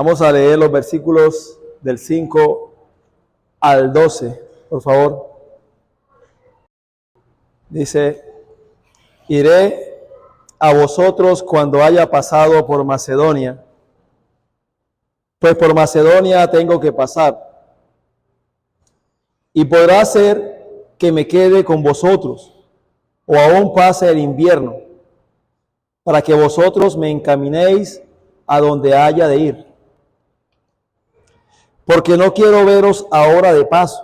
Vamos a leer los versículos del 5 al 12, por favor. Dice: iré a vosotros cuando haya pasado por Macedonia, pues por Macedonia tengo que pasar. Y podrá ser que me quede con vosotros, o aún pase el invierno, para que vosotros me encaminéis a donde haya de ir. Porque no quiero veros ahora de paso,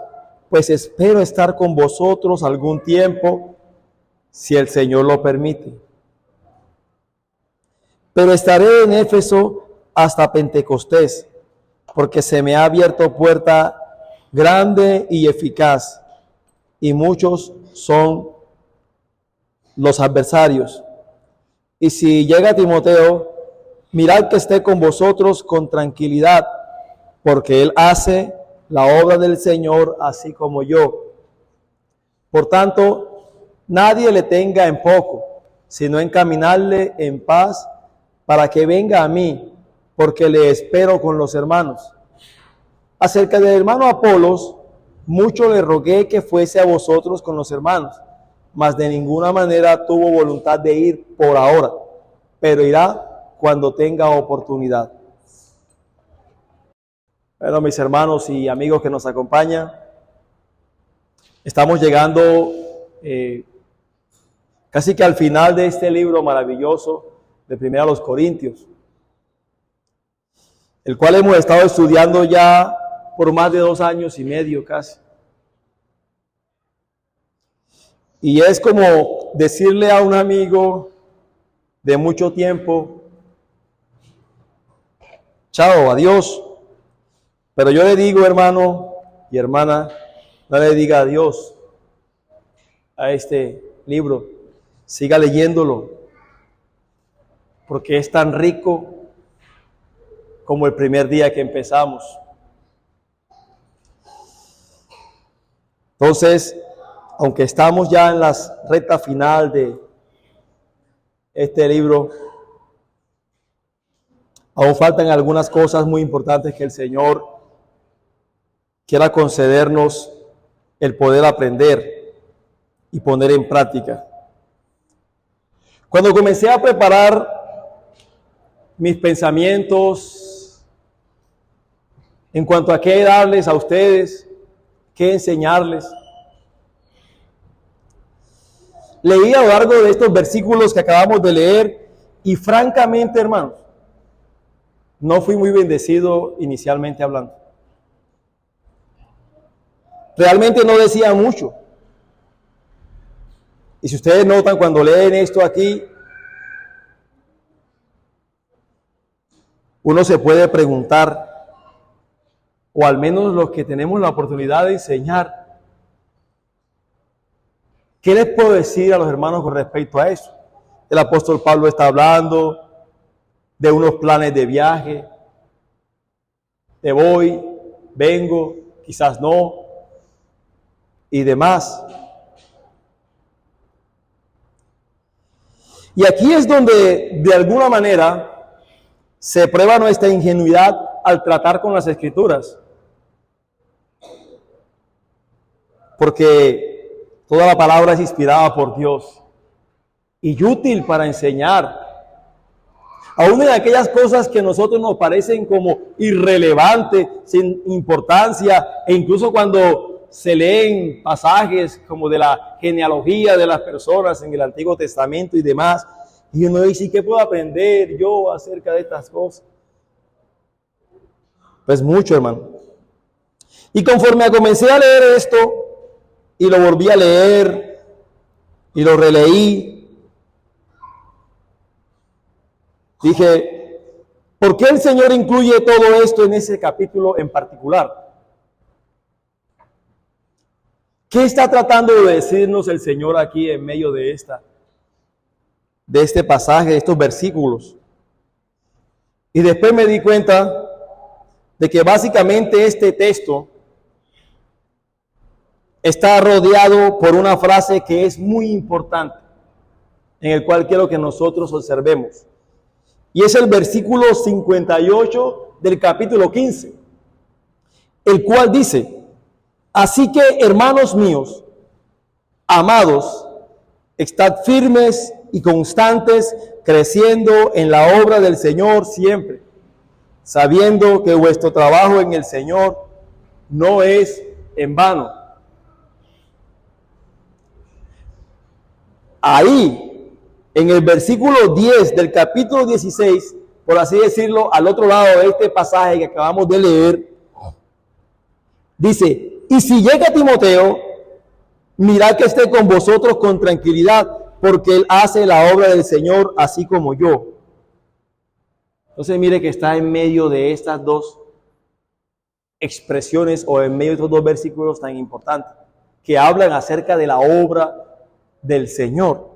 pues espero estar con vosotros algún tiempo, si el Señor lo permite. Pero estaré en Éfeso hasta Pentecostés, porque se me ha abierto puerta grande y eficaz, y muchos son los adversarios. Y si llega Timoteo, mirad que esté con vosotros con tranquilidad, porque él hace la obra del Señor así como yo. Por tanto, nadie le tenga en poco, sino encaminarle en paz para que venga a mí, porque le espero con los hermanos. Acerca del hermano Apolos, mucho le rogué que fuese a vosotros con los hermanos, mas de ninguna manera tuvo voluntad de ir por ahora, pero irá cuando tenga oportunidad. Bueno, mis hermanos y amigos que nos acompañan, estamos llegando casi que al final de este libro maravilloso de Primera a los Corintios, el cual hemos estado estudiando ya por más de 2 años y medio casi. Y es como decirle a un amigo de mucho tiempo: chao, adiós. Pero yo le digo, hermano y hermana, no le diga adiós a este libro. Siga leyéndolo, porque es tan rico como el primer día que empezamos. Entonces, aunque estamos ya en la recta final de este libro, aún faltan algunas cosas muy importantes que el Señor quiera concedernos el poder aprender y poner en práctica. Cuando comencé a preparar mis pensamientos en cuanto a qué darles a ustedes, qué enseñarles, leí a lo largo de estos versículos que acabamos de leer y francamente, hermanos, no fui muy bendecido inicialmente hablando. Realmente no decía mucho. Y si ustedes notan cuando leen esto aquí, uno se puede preguntar, o al menos los que tenemos la oportunidad de enseñar, ¿qué les puedo decir a los hermanos con respecto a eso? El apóstol Pablo está hablando de unos planes de viaje, de voy, vengo, quizás no, y demás. Y aquí es donde de alguna manera se prueba nuestra ingenuidad al tratar con las Escrituras, porque toda la palabra es inspirada por Dios y útil para enseñar, aún en aquellas cosas que a nosotros nos parecen como irrelevantes, sin importancia, e incluso cuando se leen pasajes como de la genealogía de las personas en el Antiguo Testamento y demás, y uno dice, ¿qué puedo aprender yo acerca de estas cosas? Pues mucho, hermano. Y conforme comencé a leer esto, y lo volví a leer, y lo releí, dije, ¿por qué el Señor incluye todo esto en ese capítulo en particular? ¿Qué está tratando de decirnos el Señor aquí en medio de este pasaje, de estos versículos? Y después me di cuenta de que básicamente este texto está rodeado por una frase que es muy importante, en el cual quiero que nosotros observemos. Y es el versículo 58 del capítulo 15, el cual dice: así que, hermanos míos, amados, estad firmes y constantes, creciendo en la obra del Señor siempre, sabiendo que vuestro trabajo en el Señor no es en vano. Ahí, en el versículo 10 del capítulo 16, por así decirlo, al otro lado de este pasaje que acabamos de leer, dice: y si llega Timoteo, mirad que esté con vosotros con tranquilidad, porque él hace la obra del Señor así como yo. Entonces mire que está en medio de estas dos expresiones, o en medio de estos dos versículos tan importantes, que hablan acerca de la obra del Señor.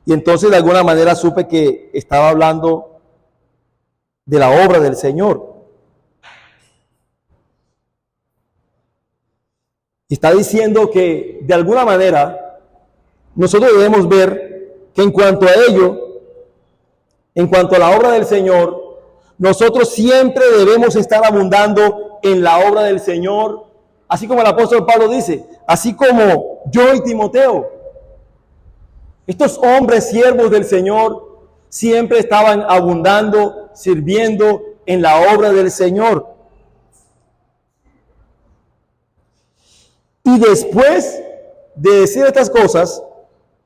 Y entonces de alguna manera supe que estaba hablando de la obra del Señor. Y está diciendo que de alguna manera nosotros debemos ver que en cuanto a ello, en cuanto a la obra del Señor, nosotros siempre debemos estar abundando en la obra del Señor, así como el apóstol Pablo dice, así como yo y Timoteo. Estos hombres siervos del Señor siempre estaban abundando, sirviendo en la obra del Señor. Y después de decir estas cosas,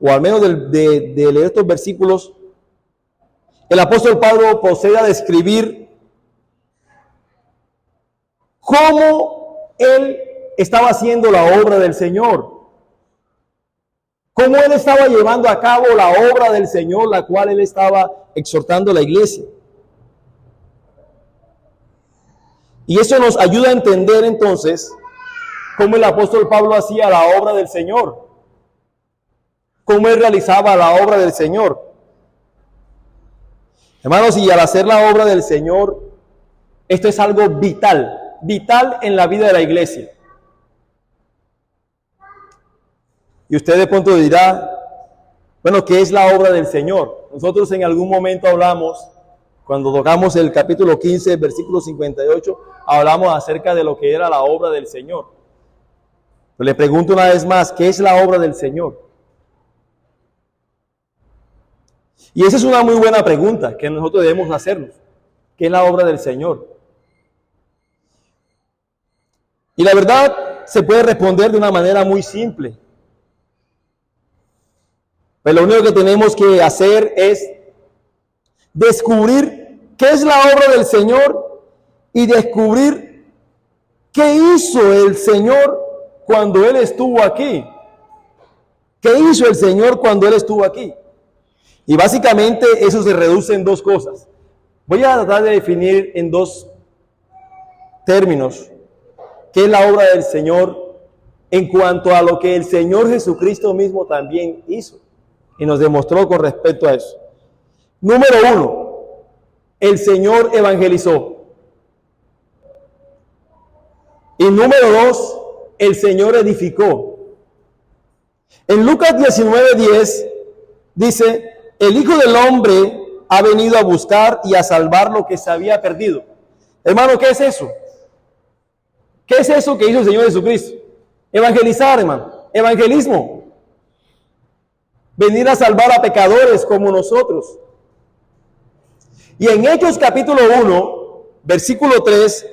o al menos de leer estos versículos, el apóstol Pablo procede a describir cómo él estaba haciendo la obra del Señor, cómo él estaba llevando a cabo la obra del Señor, la cual él estaba exhortando a la iglesia. Y eso nos ayuda a entender entonces cómo el apóstol Pablo hacía la obra del Señor, cómo él realizaba la obra del Señor. Hermanos, y al hacer la obra del Señor, esto es algo vital, vital en la vida de la iglesia. Y usted de pronto dirá, bueno, ¿qué es la obra del Señor? Nosotros en algún momento hablamos, cuando tocamos el capítulo 15, versículo 58, hablamos acerca de lo que era la obra del Señor. Pero le pregunto una vez más, ¿qué es la obra del Señor? Y esa es una muy buena pregunta que nosotros debemos hacernos. ¿Qué es la obra del Señor? Y la verdad se puede responder de una manera muy simple. Pues lo único que tenemos que hacer es descubrir qué es la obra del Señor y descubrir qué hizo el Señor cuando Él estuvo aquí. ¿Qué hizo el Señor cuando Él estuvo aquí? Y básicamente eso se reduce en dos cosas. Voy a tratar de definir en dos términos qué es la obra del Señor en cuanto a lo que el Señor Jesucristo mismo también hizo y nos demostró con respecto a eso. Número uno, el Señor evangelizó. Y número dos, el Señor edificó. En Lucas 19:10 dice: el Hijo del Hombre ha venido a buscar y a salvar lo que se había perdido. Hermano, ¿qué es eso? ¿Qué es eso que hizo el Señor Jesucristo? Evangelizar, hermano. Evangelismo. Venir a salvar a pecadores como nosotros. Y en Hechos capítulo 1, versículo 3,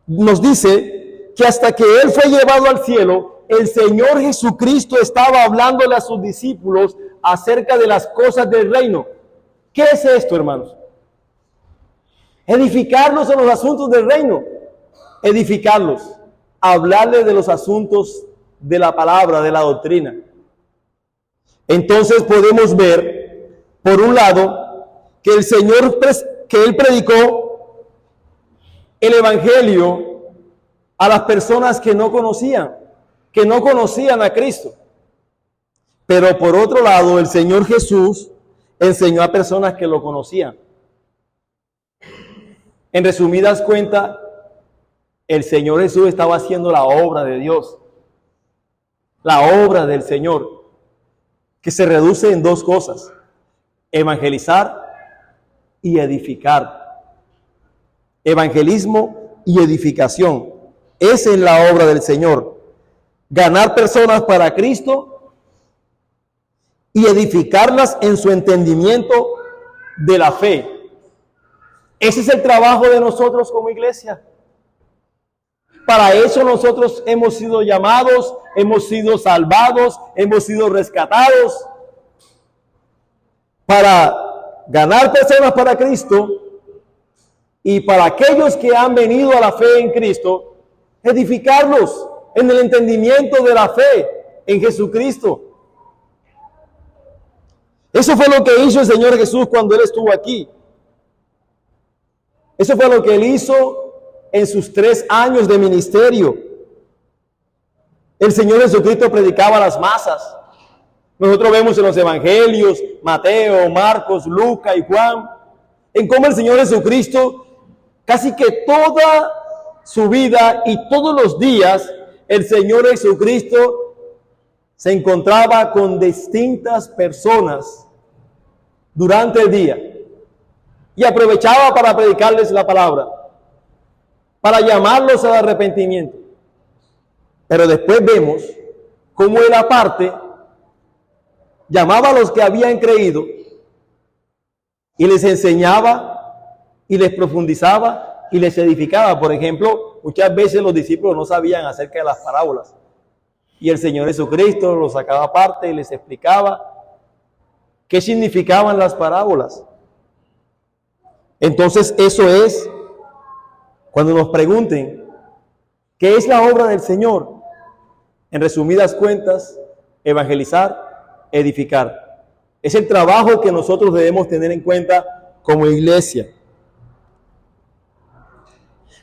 nos dice que hasta que Él fue llevado al cielo, el Señor Jesucristo estaba hablándole a sus discípulos acerca de las cosas del reino. ¿Qué es esto, hermanos? Edificarlos en los asuntos del reino. Edificarlos. Hablarles de los asuntos de la palabra, de la doctrina. Entonces podemos ver, por un lado, que el Señor, que Él predicó el Evangelio a las personas que no conocían a Cristo. Pero por otro lado, el Señor Jesús enseñó a personas que lo conocían. En resumidas cuentas, el Señor Jesús estaba haciendo la obra de Dios, la obra del Señor, que se reduce en dos cosas: evangelizar y edificar. evangelismo y edificación. Esa es la obra del Señor. Ganar personas para Cristo y edificarlas en su entendimiento de la fe. Ese es el trabajo de nosotros como iglesia. Para eso nosotros hemos sido llamados, hemos sido salvados, hemos sido rescatados. Para ganar personas para Cristo y para aquellos que han venido a la fe en Cristo, edificarlos en el entendimiento de la fe en Jesucristo. Eso fue lo que hizo el Señor Jesús cuando Él estuvo aquí. Eso fue lo que Él hizo en sus 3 años de ministerio. El Señor Jesucristo predicaba a las masas. Nosotros vemos en los evangelios, Mateo, Marcos, Lucas y Juan, en cómo el Señor Jesucristo, casi que toda su vida y todos los días, el Señor Jesucristo se encontraba con distintas personas durante el día y aprovechaba para predicarles la palabra, para llamarlos al arrepentimiento. Pero después vemos cómo Él aparte llamaba a los que habían creído y les enseñaba y les profundizaba y les edificaba. Por ejemplo, muchas veces los discípulos no sabían acerca de las parábolas y el Señor Jesucristo los sacaba aparte y les explicaba qué significaban las parábolas. Entonces eso es, cuando nos pregunten ¿qué es la obra del Señor? En resumidas cuentas, evangelizar, edificar. Es el trabajo que nosotros debemos tener en cuenta como iglesia.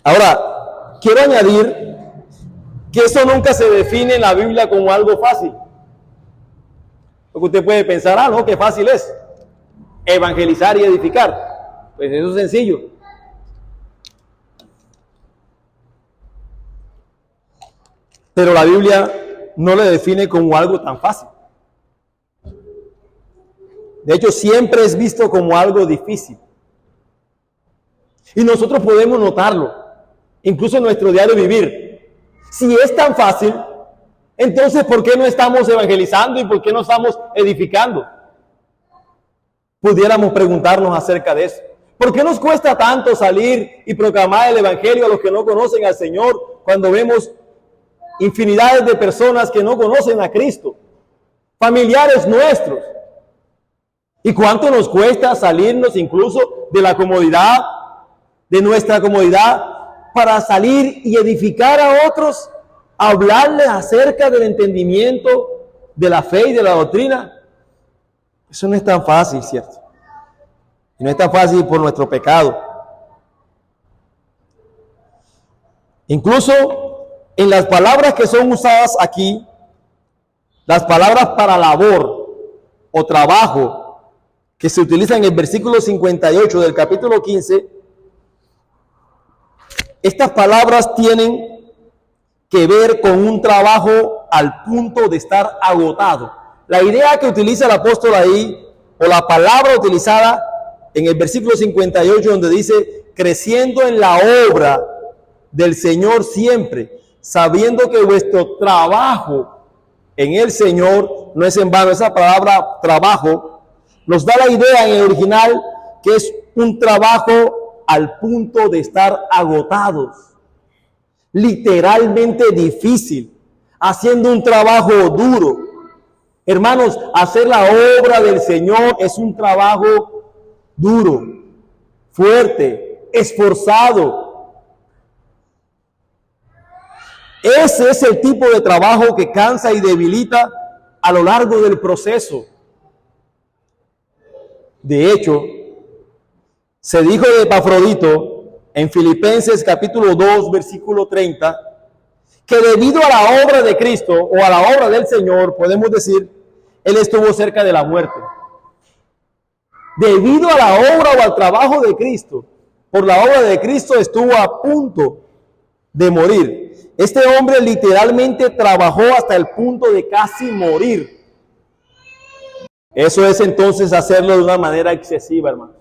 Ahora, quiero añadir que eso nunca se define en la Biblia como algo fácil. Porque usted puede pensar, no, qué fácil es evangelizar y edificar. Pues eso es sencillo. Pero la Biblia no le define como algo tan fácil. De hecho, siempre es visto como algo difícil. Y nosotros podemos notarlo, incluso en nuestro diario vivir. Si es tan fácil, entonces ¿por qué no estamos evangelizando y por qué no estamos edificando? Pudiéramos preguntarnos acerca de eso. ¿Por qué nos cuesta tanto salir y proclamar el evangelio a los que no conocen al Señor cuando vemos infinidades de personas que no conocen a Cristo? Familiares nuestros. ¿Y cuánto nos cuesta salirnos incluso de la comodidad, de nuestra comodidad, para salir y edificar a otros, hablarles acerca del entendimiento de la fe y de la doctrina? Eso no es tan fácil, ¿cierto? Y no es tan fácil por nuestro pecado. Incluso en las palabras que son usadas aquí, las palabras para labor o trabajo, que se utiliza en el versículo 58 del capítulo 15, estas palabras tienen que ver con un trabajo al punto de estar agotado. La idea que utiliza el apóstol ahí, o la palabra utilizada en el versículo 58, donde dice, creciendo en la obra del Señor siempre, sabiendo que vuestro trabajo en el Señor no es en vano. Esa palabra trabajo nos da la idea en el original que es un trabajo al punto de estar agotados, literalmente difícil, haciendo un trabajo duro. Hermanos, hacer la obra del Señor es un trabajo duro, fuerte, esforzado. Ese es el tipo de trabajo que cansa y debilita a lo largo del proceso. De hecho, se dijo de Epafrodito en Filipenses capítulo 2, versículo 30, que debido a la obra de Cristo o a la obra del Señor, podemos decir, Él estuvo cerca de la muerte. Debido a la obra o al trabajo de Cristo, por la obra de Cristo estuvo a punto de morir. Este hombre literalmente trabajó hasta el punto de casi morir. Eso es entonces hacerlo de una manera excesiva, hermano.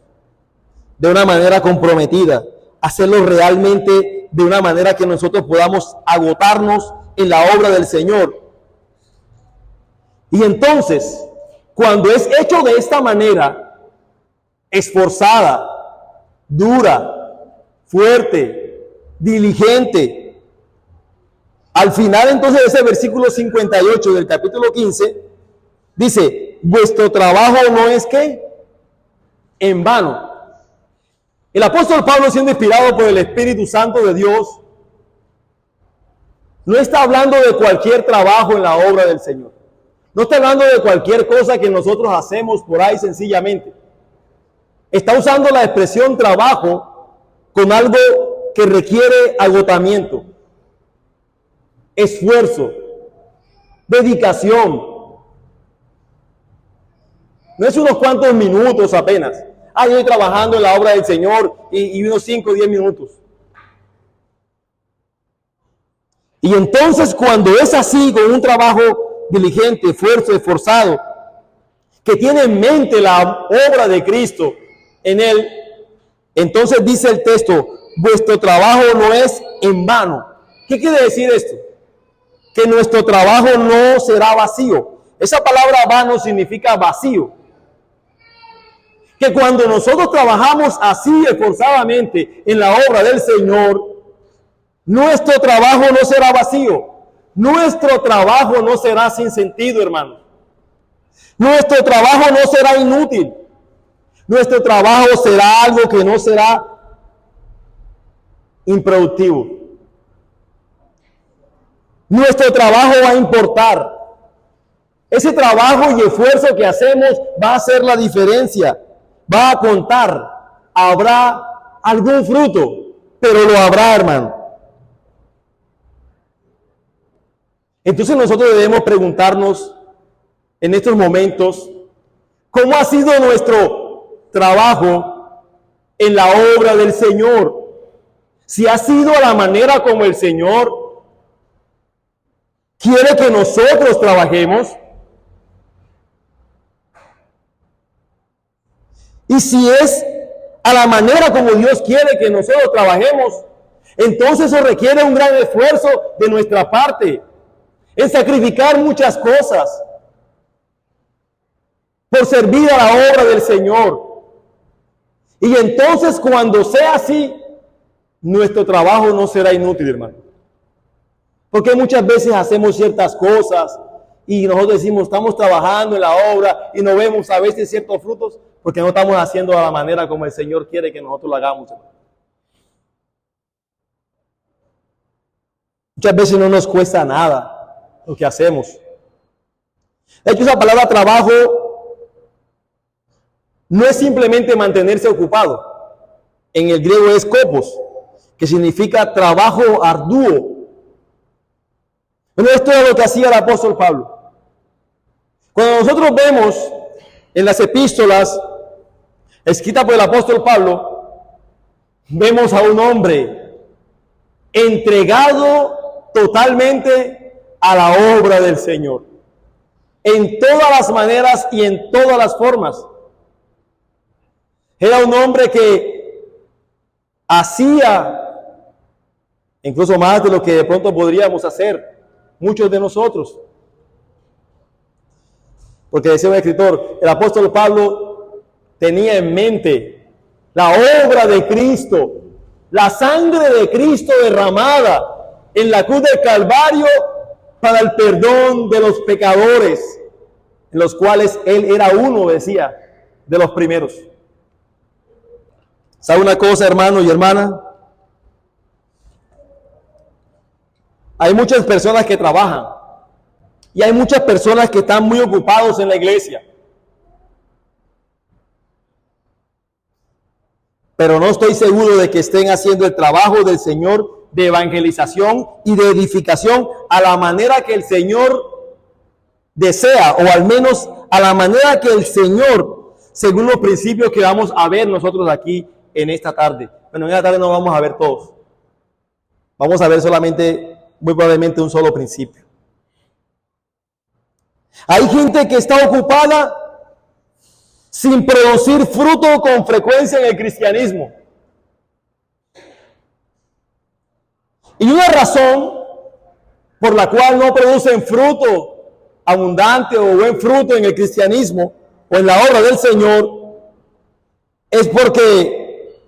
De una manera comprometida. hacerlo realmente de una manera que nosotros podamos agotarnos en la obra del Señor. Y entonces, cuando es hecho de esta manera, esforzada, dura, fuerte, diligente, al final entonces de ese versículo 58 del capítulo 15, dice, vuestro trabajo no es ¿qué? En vano. El apóstol Pablo, siendo inspirado por el Espíritu Santo de Dios, no está hablando de cualquier trabajo en la obra del Señor. No está hablando de cualquier cosa que nosotros hacemos por ahí sencillamente. Está usando la expresión trabajo con algo que requiere agotamiento, esfuerzo, dedicación. No es unos cuantos minutos apenas. Yo estoy trabajando en la obra del Señor y unos 5 o 10 minutos. Y entonces cuando es así, con un trabajo diligente, esforzado, que tiene en mente la obra de Cristo en él, entonces dice el texto, vuestro trabajo no es en vano. ¿Qué quiere decir esto? Que nuestro trabajo no será vacío. Esa palabra vano significa vacío. Que cuando nosotros trabajamos así esforzadamente en la obra del Señor, nuestro trabajo no será vacío. Nuestro trabajo no será sin sentido, hermano. Nuestro trabajo no será inútil. Nuestro trabajo será algo que no será improductivo. Nuestro trabajo va a importar. Ese trabajo y esfuerzo que hacemos va a hacer la diferencia. Va a contar. Habrá algún fruto, pero lo habrá, hermano. Entonces nosotros debemos preguntarnos en estos momentos, ¿cómo ha sido nuestro trabajo en la obra del Señor? Si ha sido a la manera como el Señor quiere que nosotros trabajemos, y si es a la manera como Dios quiere que nosotros trabajemos, entonces eso requiere un gran esfuerzo de nuestra parte, en sacrificar muchas cosas por servir a la obra del Señor. Y entonces cuando sea así, nuestro trabajo no será inútil, hermano. Porque muchas veces hacemos ciertas cosas y nosotros decimos, estamos trabajando en la obra y no vemos a veces ciertos frutos porque no estamos haciendo de la manera como el Señor quiere que nosotros lo hagamos, hermano. Muchas veces no nos cuesta nada lo que hacemos. De hecho, esa palabra trabajo no es simplemente mantenerse ocupado. En el griego es kopos, que significa trabajo arduo. Bueno, esto es lo que hacía el apóstol Pablo. Cuando nosotros vemos en las epístolas escritas por el apóstol Pablo, vemos a un hombre entregado totalmente a la obra del Señor, en todas las maneras y en todas las formas. Era un hombre que hacía incluso más de lo que de pronto podríamos hacer muchos de nosotros. Porque decía un escritor, el apóstol Pablo tenía en mente la obra de Cristo, la sangre de Cristo derramada en la cruz del Calvario para el perdón de los pecadores, en los cuales él era uno, decía, de los primeros. ¿Sabe una cosa, hermano y hermana? Hay muchas personas que trabajan y hay muchas personas que están muy ocupados en la iglesia. Pero no estoy seguro de que estén haciendo el trabajo del Señor de evangelización y de edificación a la manera que el Señor desea, o al menos a la manera que el Señor, según los principios que vamos a ver nosotros aquí en esta tarde. Bueno, en esta tarde no vamos a ver todos. Vamos a ver solamente, muy probablemente, un solo principio. Hay gente que está ocupada sin producir fruto con frecuencia en el cristianismo. Y una razón por la cual no producen fruto abundante o buen fruto en el cristianismo o en la obra del Señor es porque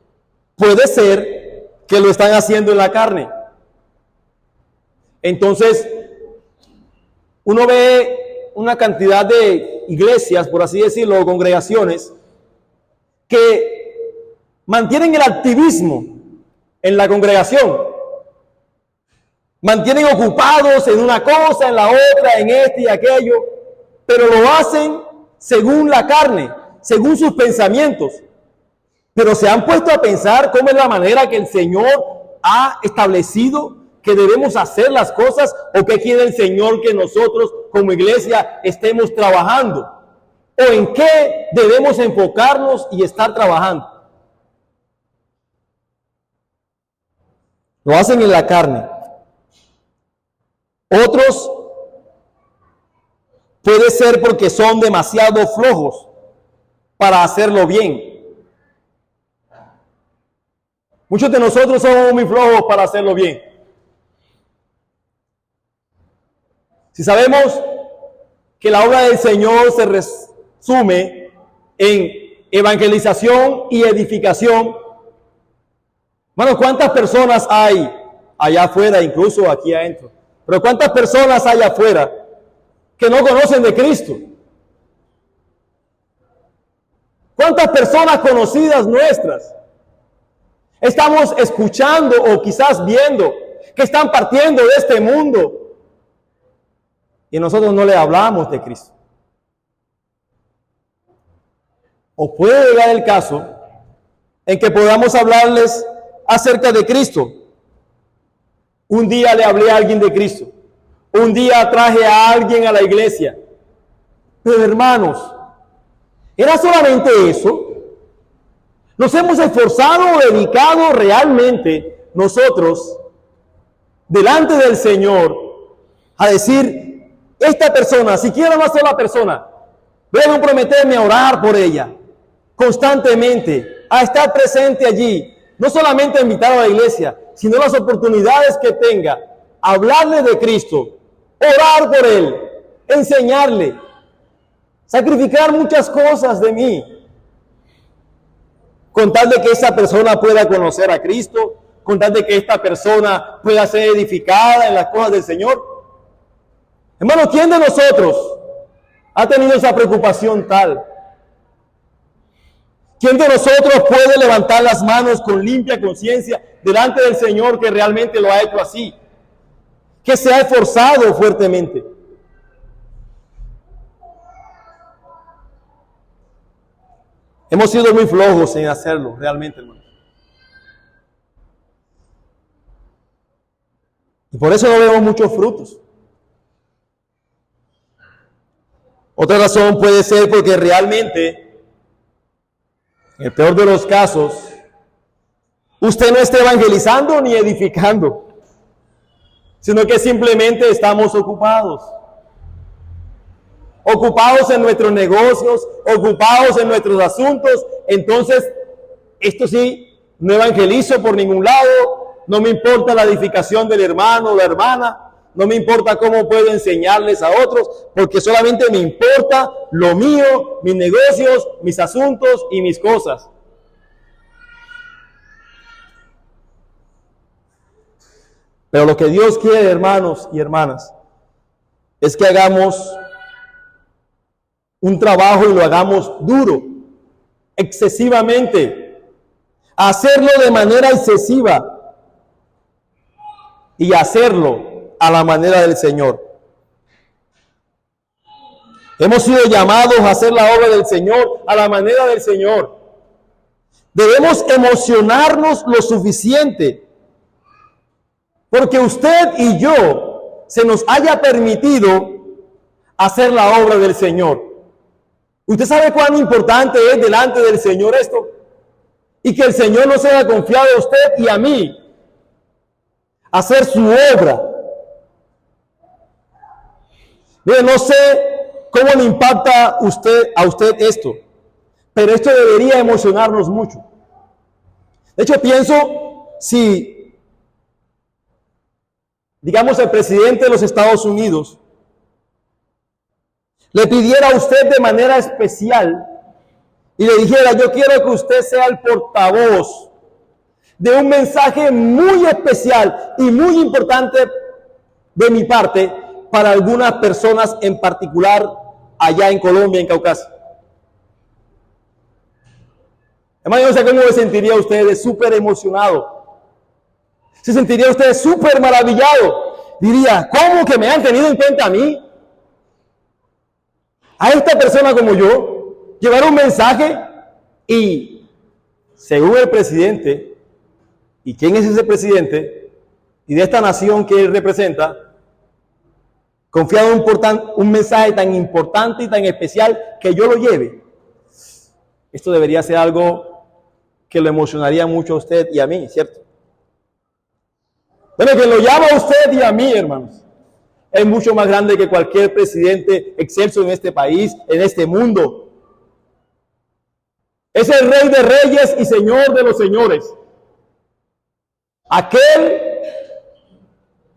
puede ser que lo están haciendo en la carne. Entonces, uno ve una cantidad de iglesias, por así decirlo, o congregaciones, que mantienen el activismo en la congregación. Mantienen ocupados en una cosa, en la otra, en este y aquello, pero lo hacen según la carne, según sus pensamientos. Pero se han puesto a pensar cómo es la manera que el Señor ha establecido que debemos hacer las cosas, o qué quiere el Señor que nosotros como iglesia estemos trabajando, o en qué debemos enfocarnos y estar trabajando. Lo hacen en la carne. Otros puede ser porque son demasiado flojos para hacerlo bien. Muchos de nosotros somos muy flojos para hacerlo bien. Si sabemos que la obra del Señor se resume en evangelización y edificación, bueno, ¿cuántas personas hay allá afuera, incluso aquí adentro? Pero ¿cuántas personas hay afuera que no conocen de Cristo? ¿Cuántas personas conocidas nuestras estamos escuchando o quizás viendo que están partiendo de este mundo y nosotros no le hablamos de Cristo? O puede llegar el caso en que podamos hablarles acerca de Cristo. Un día le hablé a alguien de Cristo. Un día traje a alguien a la iglesia. Pero hermanos, ¿era solamente eso? ¿Nos hemos esforzado o dedicado realmente nosotros delante del Señor a decir, esta persona, siquiera una sola persona, voy a comprometerme a orar por ella constantemente, a estar presente allí, no solamente a invitar a la iglesia, sino las oportunidades que tenga, hablarle de Cristo, orar por Él, enseñarle, sacrificar muchas cosas de mí, con tal de que esa persona pueda conocer a Cristo, con tal de que esta persona pueda ser edificada en las cosas del Señor? Hermano, ¿quién de nosotros ha tenido esa preocupación tal? ¿Quién de nosotros puede levantar las manos con limpia conciencia delante del Señor que realmente lo ha hecho así? Que se ha esforzado fuertemente. Hemos sido muy flojos en hacerlo, realmente, hermano. Y por eso no vemos muchos frutos. Otra razón puede ser porque realmente, en el peor de los casos, usted no está evangelizando ni edificando, sino que simplemente estamos ocupados. Ocupados en nuestros negocios, ocupados en nuestros asuntos. Entonces, esto sí, no evangelizo por ningún lado, no me importa la edificación del hermano o la hermana, no me importa cómo puedo enseñarles a otros, porque solamente me importa lo mío, mis negocios, mis asuntos y mis cosas. Pero lo que Dios quiere, hermanos y hermanas, es que hagamos un trabajo y lo hagamos duro, excesivamente, hacerlo de manera excesiva y hacerlo a la manera del Señor. Hemos sido llamados a hacer la obra del Señor a la manera del Señor. Debemos emocionarnos lo suficiente porque usted y yo se nos haya permitido hacer la obra del Señor. ¿Usted sabe cuán importante es delante del Señor esto? Y que el Señor nos haya confiado a usted y a mí hacer su obra. Mire, no sé cómo le impacta a usted esto, pero esto debería emocionarnos mucho. De hecho, pienso, si digamos el presidente de los Estados Unidos, le pidiera a usted de manera especial y le dijera, yo quiero que usted sea el portavoz de un mensaje muy especial y muy importante de mi parte para algunas personas en particular allá en Colombia, en Caucasia. Hermano, yo no sé cómo se sentiría usted súper emocionado. Se sentiría usted súper maravillado. Diría, ¿cómo que me han tenido en cuenta a mí? A esta persona como yo, llevar un mensaje y, según el presidente, ¿y quién es ese presidente? Y de esta nación que él representa, confiado en un mensaje tan importante y tan especial que yo lo lleve. Esto debería ser algo que lo emocionaría mucho a usted y a mí, ¿cierto? Bueno, que lo llama a usted y a mí, hermanos. Es mucho más grande que cualquier presidente excelso en este país, en este mundo. Es el Rey de Reyes y Señor de los Señores. Aquel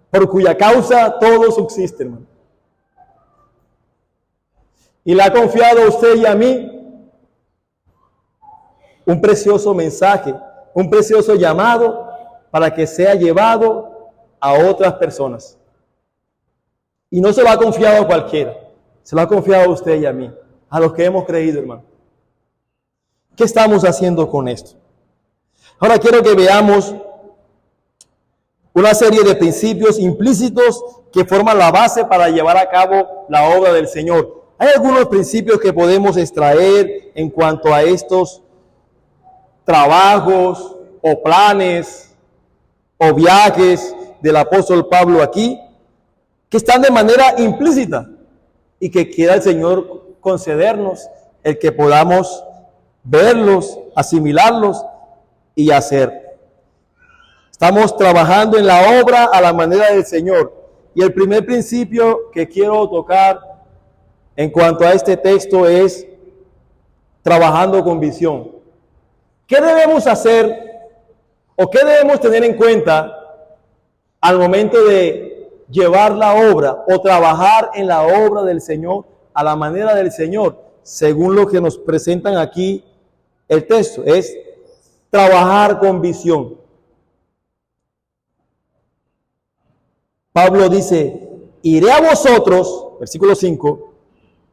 por cuya causa todo subsiste, hermano. Y le ha confiado a usted y a mí un precioso mensaje, un precioso llamado para que sea llevado a otras personas. Y no se lo ha confiado a cualquiera, se lo ha confiado a usted y a mí, a los que hemos creído, hermano. ¿Qué estamos haciendo con esto? Ahora quiero que veamos una serie de principios implícitos que forman la base para llevar a cabo la obra del Señor. Hay algunos principios que podemos extraer en cuanto a estos trabajos o planes o viajes del apóstol Pablo aquí, que están de manera implícita y que quiera el Señor concedernos el que podamos verlos, asimilarlos y hacer. Estamos trabajando en la obra a la manera del Señor. Y el primer principio que quiero tocar en cuanto a este texto es trabajando con visión. ¿Qué debemos hacer o qué debemos tener en cuenta al momento de llevar la obra o trabajar en la obra del Señor a la manera del Señor? Según lo que nos presentan aquí el texto, es trabajar con visión. Pablo dice, iré a vosotros, versículo 5,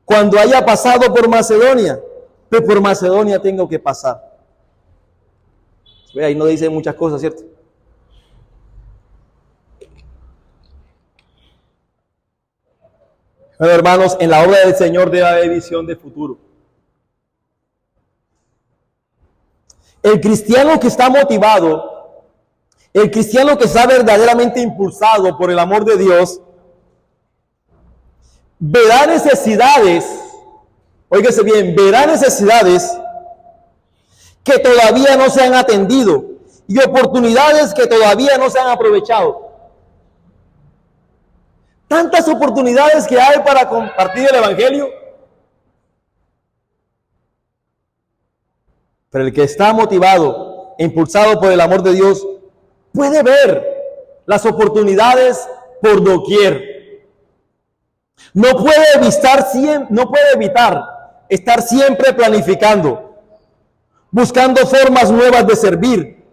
cuando haya pasado por Macedonia, pues por Macedonia tengo que pasar. Ahí no dice muchas cosas, ¿cierto? Bueno, hermanos, en la obra del Señor debe haber visión de futuro. El cristiano que está motivado, el cristiano que está verdaderamente impulsado por el amor de Dios, verá necesidades, óigase bien, verá necesidades que todavía no se han atendido y oportunidades que todavía no se han aprovechado. Tantas oportunidades que hay para compartir el Evangelio. Pero el que está motivado e impulsado por el amor de Dios puede ver las oportunidades por doquier. No puede evitar estar siempre planificando, buscando formas nuevas de servir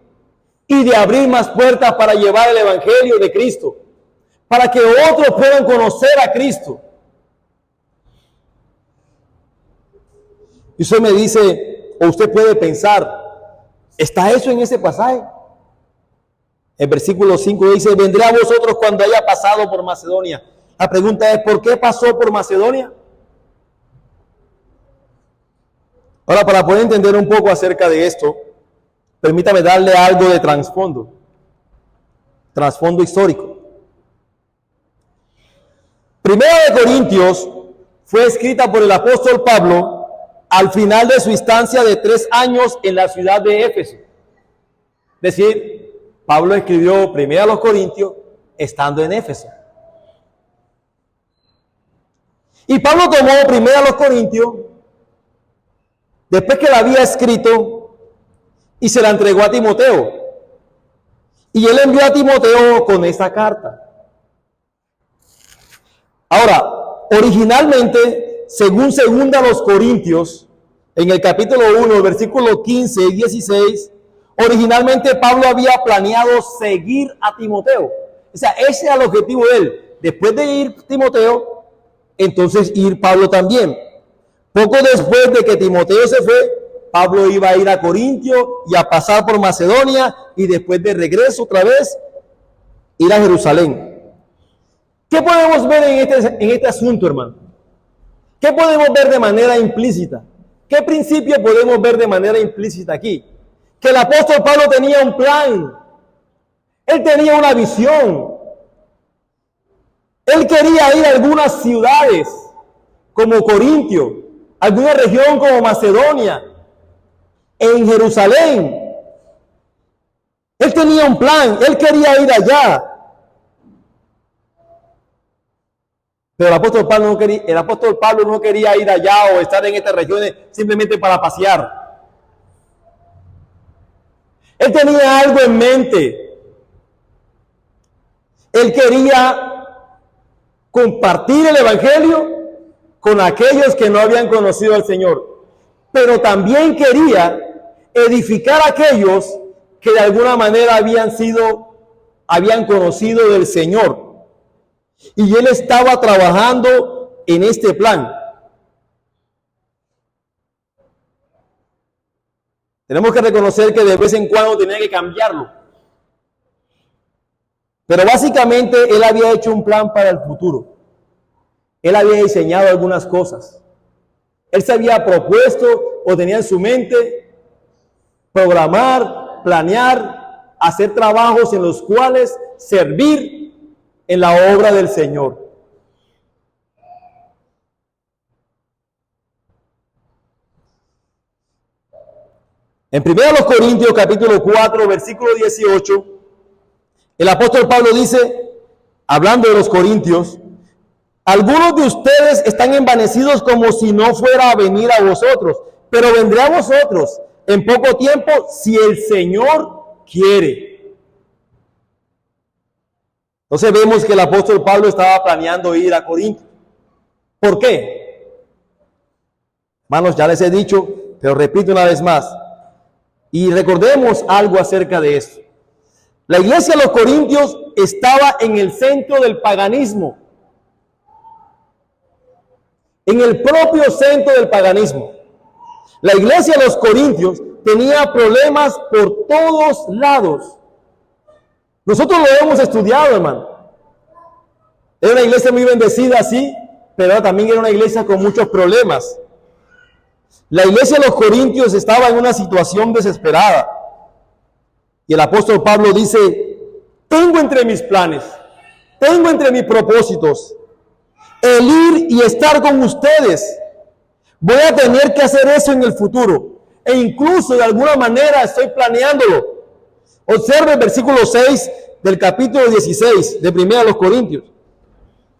y de abrir más puertas para llevar el Evangelio de Cristo, para que otros puedan conocer a Cristo. Y usted me dice, o usted puede pensar, ¿está eso en ese pasaje? El versículo 5 dice, vendré a vosotros cuando haya pasado por Macedonia. La pregunta es, ¿por qué pasó por Macedonia? Ahora, para poder entender un poco acerca de esto, permítame darle algo de trasfondo histórico. Primera de Corintios fue escrita por el apóstol Pablo al final de su estancia de 3 años en la ciudad de Éfeso. Es decir, Pablo escribió Primera a los Corintios estando en Éfeso. Y Pablo tomó Primera a los Corintios después que la había escrito y se la entregó a Timoteo. Y él envió a Timoteo con esta carta. Ahora, originalmente, según segunda los Corintios, en el capítulo 1, versículo 15 y 16, originalmente Pablo había planeado seguir a Timoteo. O sea, ese era el objetivo de él. Después de ir Timoteo, entonces ir Pablo también. Poco después de que Timoteo se fue, Pablo iba a ir a Corintio y a pasar por Macedonia y después de regreso otra vez, ir a Jerusalén. ¿Qué podemos ver en este asunto, hermano? ¿Qué podemos ver de manera implícita? ¿Qué principio podemos ver de manera implícita aquí? Que el apóstol Pablo tenía un plan. Él tenía una visión. Él quería ir a algunas ciudades como Corintio, alguna región como Macedonia, en Jerusalén. Él tenía un plan, él quería ir allá. Pero el apóstol Pablo no quería ir allá o estar en estas regiones simplemente para pasear. Él tenía algo en mente. Él quería compartir el evangelio con aquellos que no habían conocido al Señor. Pero también quería edificar a aquellos que de alguna manera habían conocido del Señor. Y él estaba trabajando en este plan. Tenemos que reconocer que de vez en cuando tenía que cambiarlo. Pero básicamente él había hecho un plan para el futuro. Él había diseñado algunas cosas. Él se había propuesto o tenía en su mente programar, planear, hacer trabajos en los cuales servir en la obra del Señor. En 1 Corintios capítulo 4, versículo 18, el apóstol Pablo dice, hablando de los corintios, algunos de ustedes están envanecidos como si no fuera a venir a vosotros, pero vendré a vosotros en poco tiempo si el Señor quiere. Entonces vemos que el apóstol Pablo estaba planeando ir a Corinto. ¿Por qué? Hermanos, ya les he dicho, pero repito una vez más. Y recordemos algo acerca de esto. La iglesia de los Corintios estaba en el centro del paganismo. En el propio centro del paganismo. La iglesia de los Corintios tenía problemas por todos lados. Nosotros lo hemos estudiado, hermano. Era una iglesia muy bendecida, sí, pero también era una iglesia con muchos problemas. La iglesia de los Corintios estaba en una situación desesperada. Y el apóstol Pablo dice, tengo entre mis planes, tengo entre mis propósitos, el ir y estar con ustedes. Voy a tener que hacer eso en el futuro. E incluso de alguna manera estoy planeándolo. Observe el versículo 6 del capítulo 16 de 1 Corintios.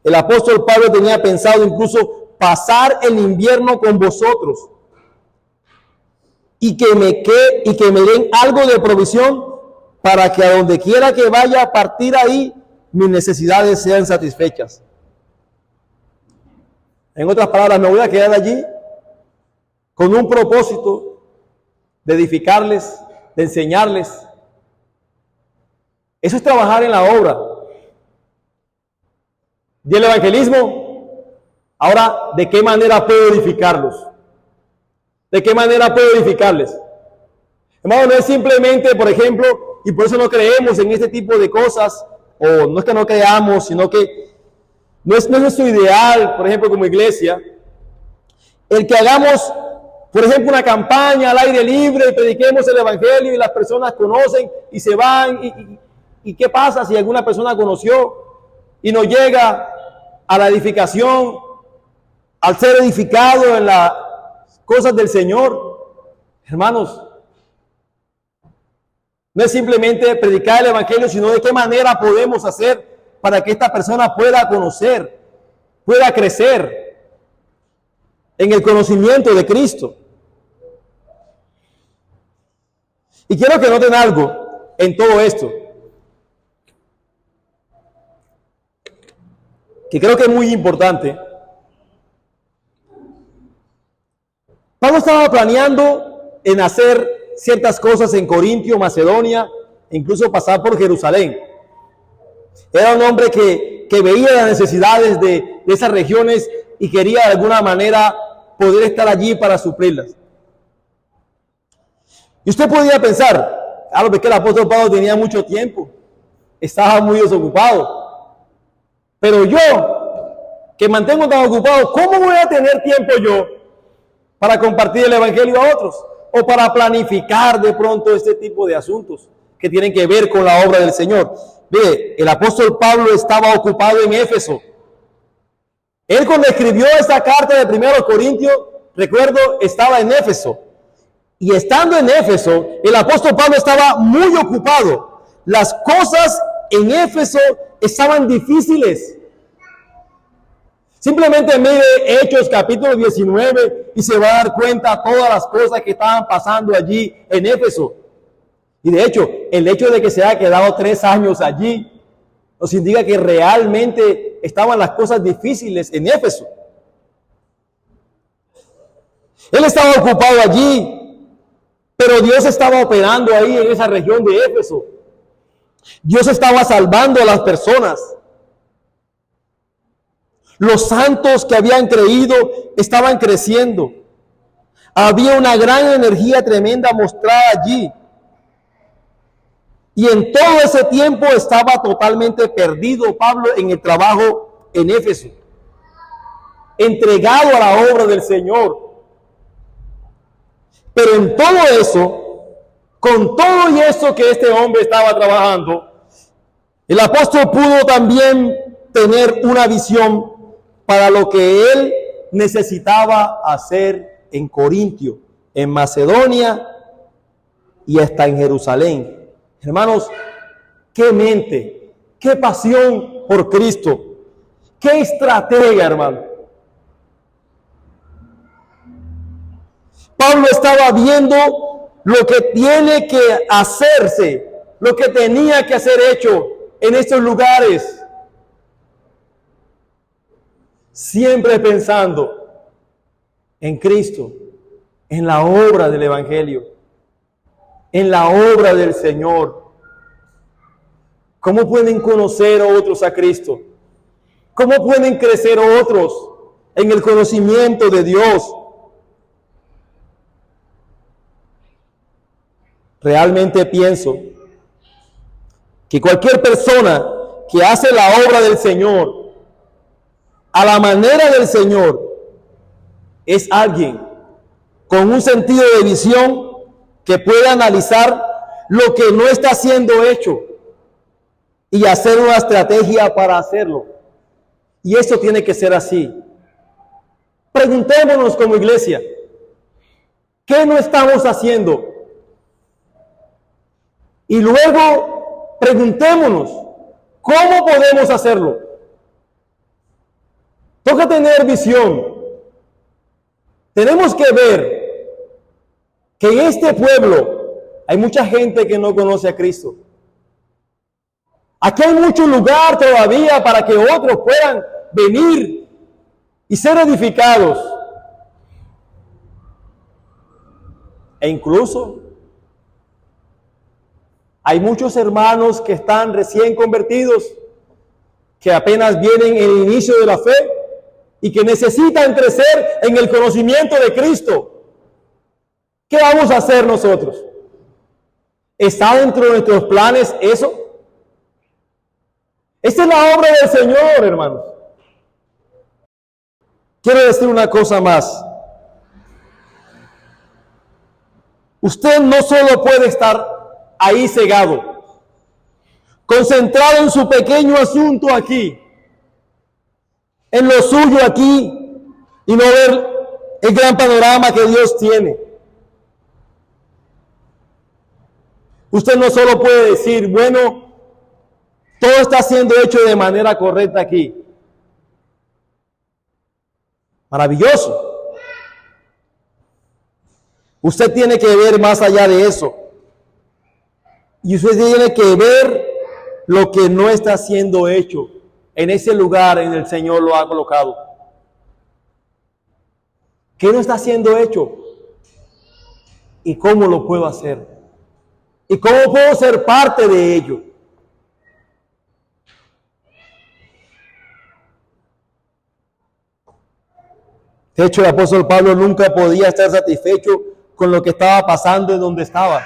El apóstol Pablo tenía pensado incluso pasar el invierno con vosotros y que me den algo de provisión para que a donde quiera que vaya a partir ahí, mis necesidades sean satisfechas. En otras palabras, me voy a quedar allí con un propósito de edificarles, de enseñarles. Eso es trabajar en la obra. Y el evangelismo, ahora, ¿de qué manera puedo edificarlos? ¿De qué manera puedo edificarles? Hermano, no es simplemente, por ejemplo, y por eso no creemos en este tipo de cosas, o no es que no creamos, sino que no es nuestro ideal, por ejemplo, como iglesia, el que hagamos, por ejemplo, una campaña al aire libre y prediquemos el evangelio y las personas conocen y se van. ¿Y qué pasa si alguna persona conoció y no llega a la edificación, al ser edificado en las cosas del Señor? Hermanos, no es simplemente predicar el evangelio, sino de qué manera podemos hacer para que esta persona pueda conocer, pueda crecer en el conocimiento de Cristo. Y quiero que noten algo en todo esto. que creo que es muy importante. Pablo estaba planeando en hacer ciertas cosas en Corintio, Macedonia, e incluso pasar por Jerusalén. Era un hombre que veía las necesidades de esas regiones y quería de alguna manera poder estar allí para suplirlas. Y usted podría pensar, claro, que el apóstol Pablo tenía mucho tiempo, estaba muy desocupado. Pero yo, que mantengo tan ocupado, ¿cómo voy a tener tiempo yo para compartir el evangelio a otros? O para planificar de pronto este tipo de asuntos que tienen que ver con la obra del Señor. Ve, el apóstol Pablo estaba ocupado en Éfeso. Él cuando escribió esta carta de 1 Corintios, recuerdo, estaba en Éfeso. Y estando en Éfeso, el apóstol Pablo estaba muy ocupado. Las cosas en Éfeso estaban difíciles. Simplemente mire Hechos capítulo 19 y se va a dar cuenta de todas las cosas que estaban pasando allí en Éfeso. Y de hecho, el hecho de que se haya quedado 3 años allí nos indica que realmente estaban las cosas difíciles en Éfeso. Él estaba ocupado allí, pero Dios estaba operando ahí en esa región de Éfeso. Dios estaba salvando a las personas. Los santos que habían creído estaban creciendo. Había una gran energía tremenda mostrada allí. Y en todo ese tiempo estaba totalmente perdido Pablo en el trabajo en Éfeso, entregado a la obra del Señor. Pero en todo eso, con todo y eso que este hombre estaba trabajando, el apóstol pudo también tener una visión para lo que él necesitaba hacer en Corintio, en Macedonia y hasta en Jerusalén. Hermanos, qué mente, qué pasión por Cristo, qué estratega, hermano. Pablo estaba viendo lo que tiene que hacerse, lo que tenía que ser hecho en estos lugares. Siempre pensando en Cristo, en la obra del Evangelio, en la obra del Señor. ¿Cómo pueden conocer otros a Cristo? ¿Cómo pueden crecer otros en el conocimiento de Dios? Realmente pienso que cualquier persona que hace la obra del Señor a la manera del Señor es alguien con un sentido de visión que puede analizar lo que no está siendo hecho y hacer una estrategia para hacerlo. Y eso tiene que ser así. Preguntémonos como iglesia, ¿qué no estamos haciendo? Y luego preguntémonos, ¿cómo podemos hacerlo? Toca tener visión. Tenemos que ver que en este pueblo hay mucha gente que no conoce a Cristo. Aquí hay mucho lugar todavía para que otros puedan venir y ser edificados. E incluso hay muchos hermanos que están recién convertidos, que apenas vienen en el inicio de la fe y que necesitan crecer en el conocimiento de Cristo. ¿Qué vamos a hacer nosotros? ¿Está dentro de nuestros planes eso? Esta es la obra del Señor, hermanos. Quiero decir una cosa más. Usted no solo puede estar ahí cegado, concentrado en su pequeño asunto aquí, en lo suyo aquí, y no ver el gran panorama que Dios tiene. Usted no solo puede decir, bueno, todo está siendo hecho de manera correcta aquí. Maravilloso. Usted tiene que ver más allá de eso. Y usted tiene que ver lo que no está siendo hecho en ese lugar en el Señor lo ha colocado? ¿Qué no está siendo hecho? ¿Y cómo lo puedo hacer? ¿Y cómo puedo ser parte de ello? De hecho, el apóstol Pablo nunca podía estar satisfecho con lo que estaba pasando en donde estaba.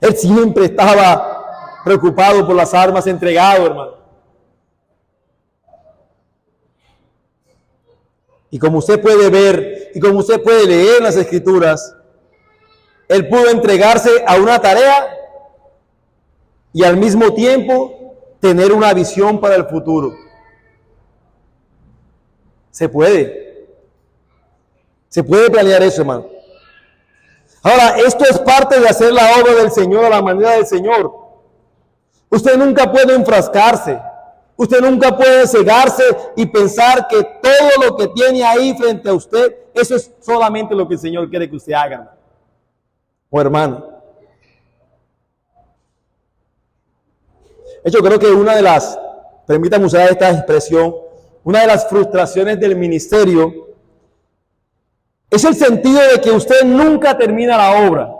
Él siempre estaba preocupado por las almas entregadas, hermano. Y como usted puede ver, y como usted puede leer en las Escrituras, él pudo entregarse a una tarea y al mismo tiempo tener una visión para el futuro. Se puede planear eso, hermano. Ahora, esto es parte de hacer la obra del Señor a la manera del Señor. Usted nunca puede enfrascarse, usted nunca puede cegarse y pensar que todo lo que tiene ahí frente a usted, eso es solamente lo que el Señor quiere que usted haga, o hermano. De hecho, creo que una de las, permítanme usar esta expresión, una de las frustraciones del ministerio es el sentido de que usted nunca termina la obra.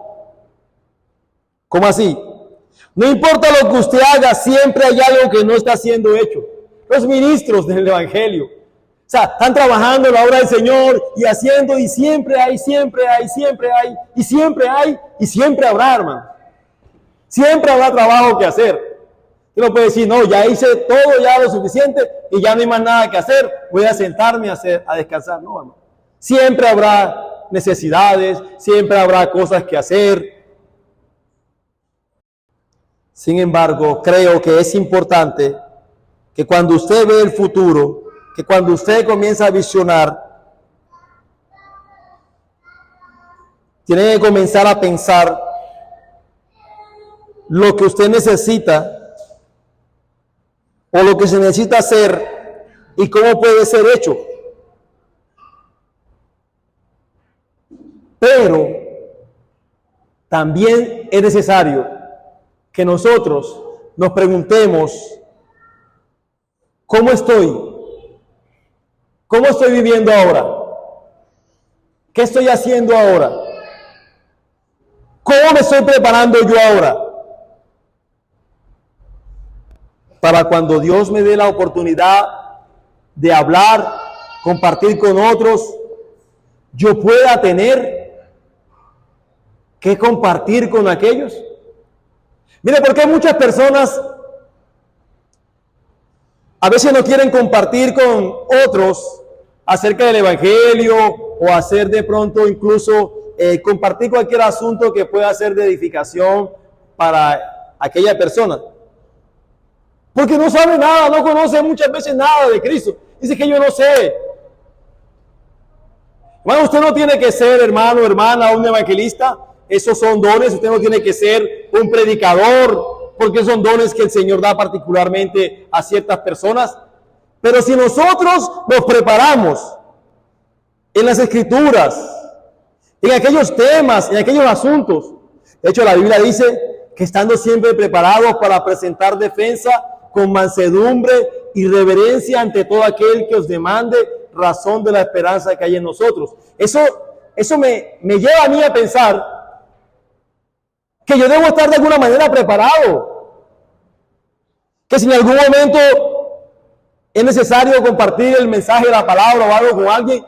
¿Cómo así? No importa lo que usted haga, siempre hay algo que no está siendo hecho. Los ministros del Evangelio, o sea, están trabajando en la obra del Señor y haciendo, y siempre hay, y siempre habrá, hermano. Siempre habrá trabajo que hacer. Usted no puede decir, no, ya hice todo, ya lo suficiente y ya no hay más nada que hacer, voy a sentarme a descansar. No, hermano. Siempre habrá necesidades, siempre habrá cosas que hacer. Sin embargo, creo que es importante que cuando usted ve el futuro, que cuando usted comienza a visionar, tiene que comenzar a pensar lo que usted necesita o lo que se necesita hacer y cómo puede ser hecho. Pero también es necesario que nosotros nos preguntemos, ¿cómo estoy? ¿Cómo estoy viviendo ahora? ¿Qué estoy haciendo ahora? ¿Cómo me estoy preparando yo ahora? Para cuando Dios me dé la oportunidad de hablar, compartir con otros, yo pueda tener que compartir con aquellos. Mire, porque muchas personas a veces no quieren compartir con otros acerca del Evangelio o hacer de pronto incluso compartir cualquier asunto que pueda ser de edificación para aquella persona. Porque no sabe nada, no conoce muchas veces nada de Cristo. Dice que yo no sé. Hermano, usted no tiene que ser, hermano, hermana, un evangelista. Esos son dones. Usted no tiene que ser un predicador, porque son dones que el Señor da particularmente a ciertas personas. Pero si nosotros nos preparamos en las Escrituras, en aquellos temas, en aquellos asuntos, de hecho la Biblia dice que estando siempre preparados para presentar defensa con mansedumbre y reverencia ante todo aquel que os demande razón de la esperanza que hay en nosotros. Eso me lleva a mí a pensar que yo debo estar de alguna manera preparado. Que si en algún momento es necesario compartir el mensaje de la palabra o algo con alguien,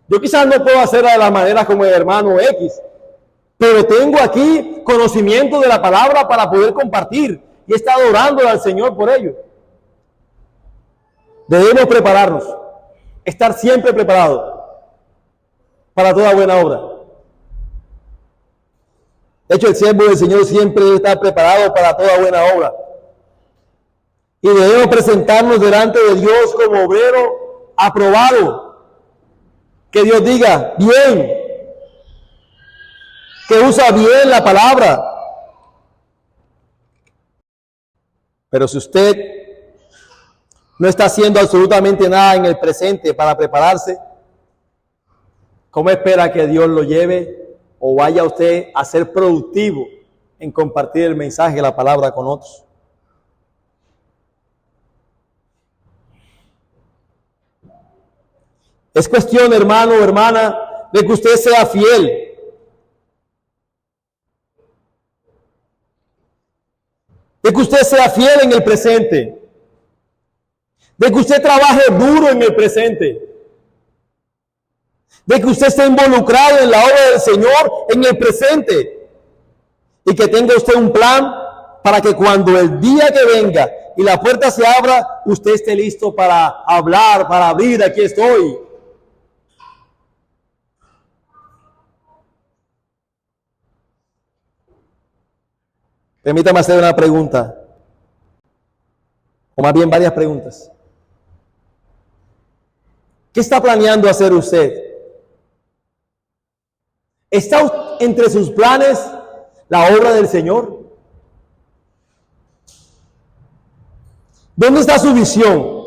yo quizás no puedo hacerlo de la manera como el hermano X, pero tengo aquí conocimiento de la palabra para poder compartir y he estado orando al Señor por ello. Debemos prepararnos, estar siempre preparados para toda buena obra. De hecho, el siervo del Señor siempre debe estar preparado para toda buena obra. Y debemos presentarnos delante de Dios como obrero aprobado. Que Dios diga, bien, que usa bien la palabra. Pero si usted no está haciendo absolutamente nada en el presente para prepararse, ¿cómo espera que Dios lo lleve o vaya usted a ser productivo en compartir el mensaje de la palabra con otros? Es cuestión, hermano o hermana, de que usted sea fiel. De que usted sea fiel en el presente. De que usted trabaje duro en el presente. De que usted esté involucrado en la obra del Señor en el presente. Y que tenga usted un plan para que cuando el día que venga y la puerta se abra, usted esté listo para hablar, para abrir, aquí estoy. Permítame hacer una pregunta, o más bien varias preguntas. ¿Qué está planeando hacer usted? ¿Está entre sus planes la obra del Señor? ¿Dónde está su visión?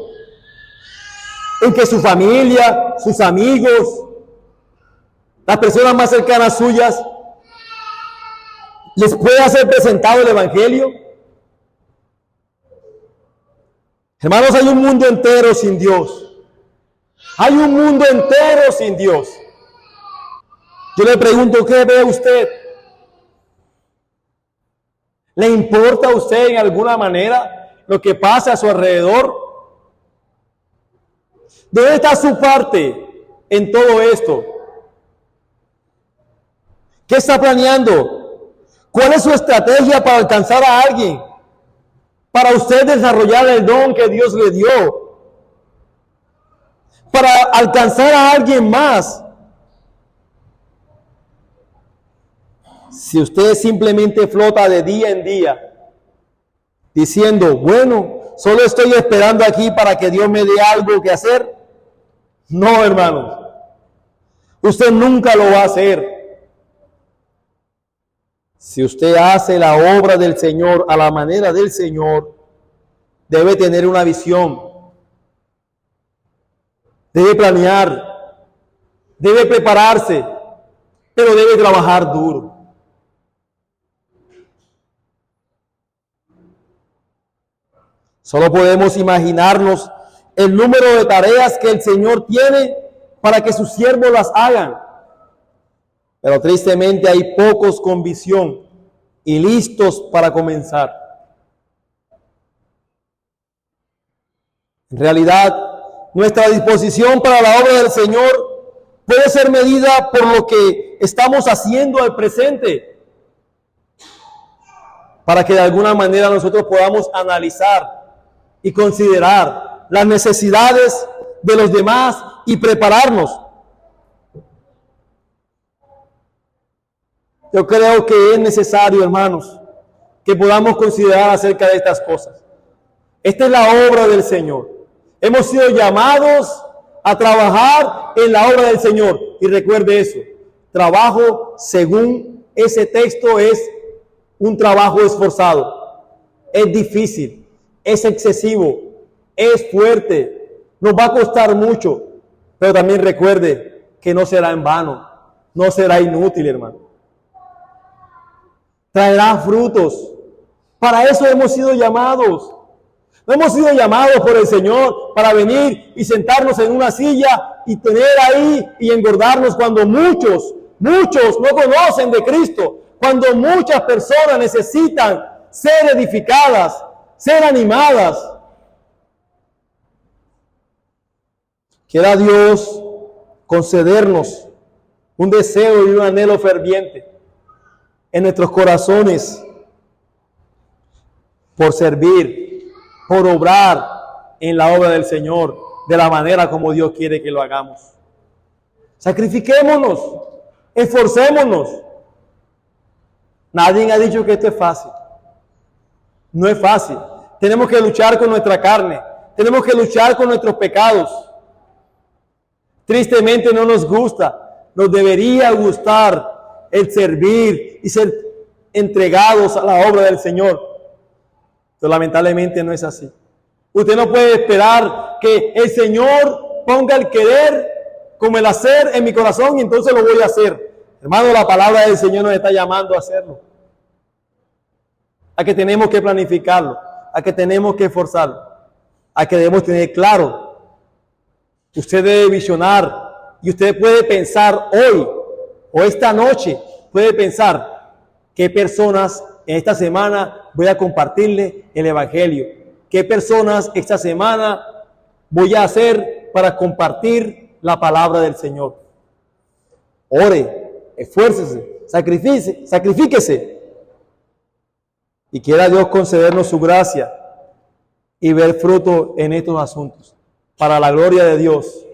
¿En que su familia, sus amigos, las personas más cercanas suyas, les pueda ser presentado el Evangelio? Hermanos, hay un mundo entero sin Dios. Hay un mundo entero sin Dios. Yo le pregunto, ¿qué ve usted? ¿Le importa a usted en alguna manera lo que pasa a su alrededor? ¿Dónde está su parte en todo esto? ¿Qué está planeando? ¿Cuál es su estrategia para alcanzar a alguien? Para usted desarrollar el don que Dios le dio. Para alcanzar a alguien más. Si usted simplemente flota de día en día, diciendo, bueno, solo estoy esperando aquí para que Dios me dé algo que hacer. No, hermanos. Usted nunca lo va a hacer. Si usted hace la obra del Señor a la manera del Señor, debe tener una visión. Debe planear. Debe prepararse. Pero debe trabajar duro. Solo podemos imaginarnos el número de tareas que el Señor tiene para que sus siervos las hagan. Pero tristemente hay pocos con visión y listos para comenzar. En realidad, nuestra disposición para la obra del Señor puede ser medida por lo que estamos haciendo al presente, para que de alguna manera nosotros podamos analizar y considerar las necesidades de los demás y prepararnos. Yo creo que es necesario, hermanos, que podamos considerar acerca de estas cosas. Esta es la obra del Señor. Hemos sido llamados a trabajar en la obra del Señor. Y recuerde eso, trabajo según ese texto es un trabajo esforzado. Es difícil. Es excesivo, es fuerte, nos va a costar mucho, pero también recuerde que no será en vano, no será inútil, hermano. Traerá frutos. Para eso hemos sido llamados. No hemos sido llamados por el Señor para venir y sentarnos en una silla y tener ahí y engordarnos cuando muchos no conocen de Cristo, cuando muchas personas necesitan ser edificadas, ser animadas. Quiera Dios concedernos un deseo y un anhelo ferviente en nuestros corazones por servir, por obrar en la obra del Señor de la manera como Dios quiere que lo hagamos. Sacrifiquémonos, esforcémonos. Nadie ha dicho que esto es fácil. No es fácil. Tenemos que luchar con nuestra carne. Tenemos que luchar con nuestros pecados. Tristemente no nos gusta. Nos debería gustar el servir y ser entregados a la obra del Señor. Pero lamentablemente no es así. Usted no puede esperar que el Señor ponga el querer como el hacer en mi corazón y entonces lo voy a hacer. Hermano, la palabra del Señor nos está llamando a hacerlo. A que tenemos que planificarlo, a que tenemos que esforzarlo, a que debemos tener claro Usted debe visionar y usted puede pensar hoy o esta noche, puede pensar qué personas en esta semana voy a compartirle el Evangelio, qué personas esta semana voy a hacer para compartir la palabra del Señor. Ore, esfuércese, sacrifíquese y quiera Dios concedernos su gracia y ver fruto en estos asuntos para la gloria de Dios